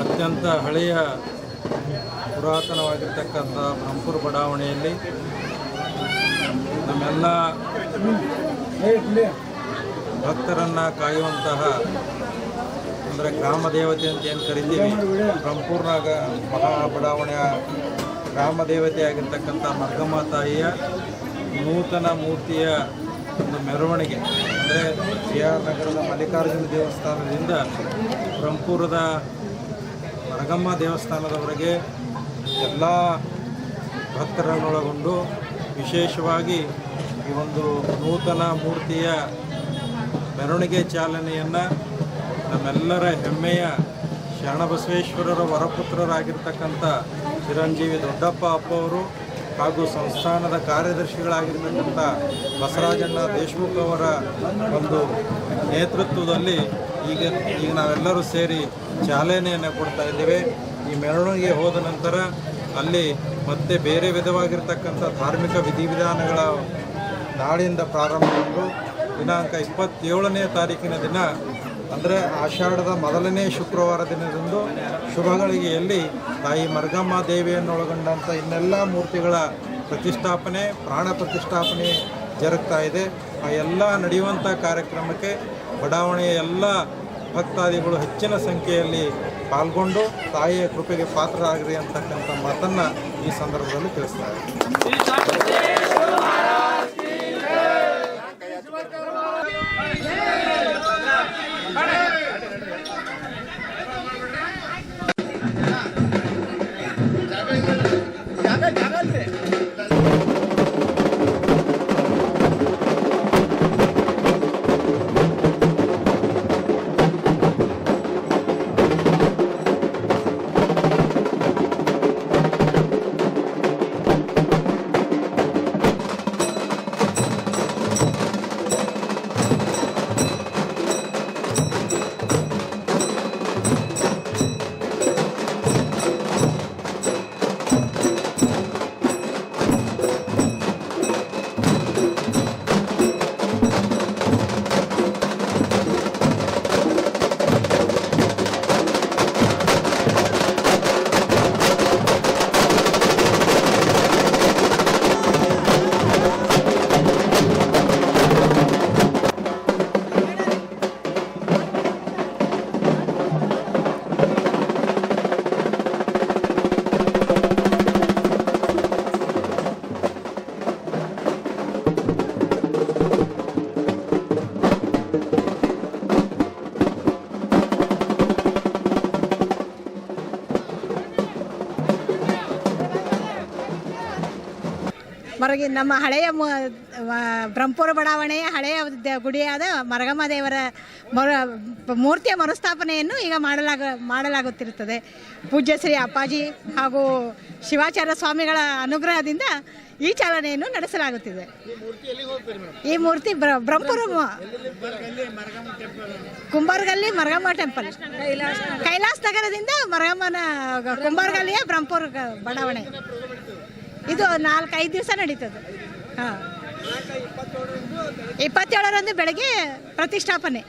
ಅತ್ಯಂತ ಹಳೆಯ ಪುರಾತನವಾಗಿರ್ತಕ್ಕಂಥ ಬ್ರಹ್ಮಪುರ ಬಡಾವಣೆಯಲ್ಲಿ ನಮ್ಮೆಲ್ಲ ಭಕ್ತರನ್ನು ಕಾಯುವಂತಹ ಅಂದರೆ ಗ್ರಾಮ ದೇವತೆ ಅಂತ ಏನು ಕರಿತೀವಿ, ಬ್ರಹ್ಮಪುರನಾಗ ಮಹಾ ಬಡಾವಣೆಯ ಗ್ರಾಮ ದೇವತೆ ಆಗಿರ್ತಕ್ಕಂಥ ಮರ್ಗಮ್ಮ ತಾಯಿಯ ನೂತನ ಮೂರ್ತಿಯ ಒಂದು ಮೆರವಣಿಗೆ ಅಂದರೆ ಕೆ.ಆರ್. ನಗರದ ಮಲ್ಲಿಕಾರ್ಜುನ ದೇವಸ್ಥಾನದಿಂದ ಬ್ರಹ್ಮಪುರದ ಮರಗಮ್ಮ ದೇವಸ್ಥಾನದವರೆಗೆ ಎಲ್ಲ ಭಕ್ತರನ್ನೊಳಗೊಂಡು ವಿಶೇಷವಾಗಿ ಈ ಒಂದು ನೂತನ ಮೂರ್ತಿಯ ಮೆರವಣಿಗೆ ಚಾಲನೆಯನ್ನು ನಮ್ಮೆಲ್ಲರ ಹೆಮ್ಮೆಯ ಶರಣಬಸವೇಶ್ವರರ ವರಪುತ್ರರಾಗಿರ್ತಕ್ಕಂಥ ಚಿರಂಜೀವಿ ದೊಡ್ಡಪ್ಪ ಅಪ್ಪವರು ಹಾಗೂ ಸಂಸ್ಥಾನದ ಕಾರ್ಯದರ್ಶಿಗಳಾಗಿರ್ತಕ್ಕಂಥ ಬಸವರಾಜಣ್ಣ ದೇಶಮುಖ್ ಅವರ ಒಂದು ನೇತೃತ್ವದಲ್ಲಿ ಈಗ ನಾವೆಲ್ಲರೂ ಸೇರಿ ಚಾಲನೆಯನ್ನು ಕೊಡ್ತಾ ಇದ್ದೇವೆ. ಈ ಮೆರವಣಿಗೆ ಹೋದ ನಂತರ ಅಲ್ಲಿ ಮತ್ತೆ ಬೇರೆ ವಿಧವಾಗಿರ್ತಕ್ಕಂಥ ಧಾರ್ಮಿಕ ವಿಧಿವಿಧಾನಗಳ ನಾಳಿಂದ ಪ್ರಾರಂಭಗೊಂಡು ದಿನಾಂಕ 27ನೇ ತಾರೀಕಿನ ದಿನ ಅಂದರೆ ಆಷಾಢದ ಮೊದಲನೇ ಶುಕ್ರವಾರ ದಿನದಂದು ಶುಭಗಳಿಗೆಯಲ್ಲಿ ತಾಯಿ ಮರ್ಗಮ್ಮ ದೇವಿಯನ್ನು ಒಳಗೊಂಡಂಥ ಇನ್ನೆಲ್ಲ ಮೂರ್ತಿಗಳ ಪ್ರತಿಷ್ಠಾಪನೆ, ಪ್ರಾಣ ಪ್ರತಿಷ್ಠಾಪನೆ ಜರುಗ್ತಾ ಇದೆ. ಆ ಎಲ್ಲ ನಡೆಯುವಂಥ ಕಾರ್ಯಕ್ರಮಕ್ಕೆ ಬಡಾವಣೆಯ ಎಲ್ಲ ಭಕ್ತಾದಿಗಳು ಹೆಚ್ಚಿನ ಸಂಖ್ಯೆಯಲ್ಲಿ ಪಾಲ್ಗೊಂಡು ತಾಯಿಯ ಕೃಪೆಗೆ ಪಾತ್ರರಾಗಿರಿ ಅಂತಕ್ಕಂಥ ಮಾತನ್ನು ಈ ಸಂದರ್ಭದಲ್ಲಿ ತಿಳಿಸ್ತಾರೆ. ಹೊರಗೆ ನಮ್ಮ ಹಳೆಯ ಬ್ರಹ್ಮಪುರ ಬಡಾವಣೆಯ ಹಳೆಯ ಗುಡಿಯಾದ ಮರಗಮ್ಮ ದೇವರ ಮೂರ್ತಿಯ ಮರುಸ್ಥಾಪನೆಯನ್ನು ಈಗ ಮಾಡಲಾಗುತ್ತಿರುತ್ತದೆ. ಪೂಜ್ಯ ಶ್ರೀ ಅಪ್ಪಾಜಿ ಹಾಗೂ ಶಿವಾಚಾರ್ಯ ಸ್ವಾಮಿಗಳ ಅನುಗ್ರಹದಿಂದ ಈ ಚಾಲನೆಯನ್ನು ನಡೆಸಲಾಗುತ್ತಿದೆ. ಈ ಮೂರ್ತಿ ಬ್ರಹ್ಮಪುರ ಕುಂಬಾರಗಲ್ಲಿ ಮರಗಮ್ಮ ಟೆಂಪಲ್, ಕೈಲಾಸ ನಗರದಿಂದ ಮರಗಮ್ಮನ ಕುಂಬಾರಗಲ್ಲಿಯ ಬ್ರಹ್ಮಪುರ ಬಡಾವಣೆ. ಇದು 4-5 ದಿವಸ ನಡೀತದೆ. ಹಾಂ, 27ರಂದು ಬೆಳಗ್ಗೆ ಪ್ರತಿಷ್ಠಾಪನೆ.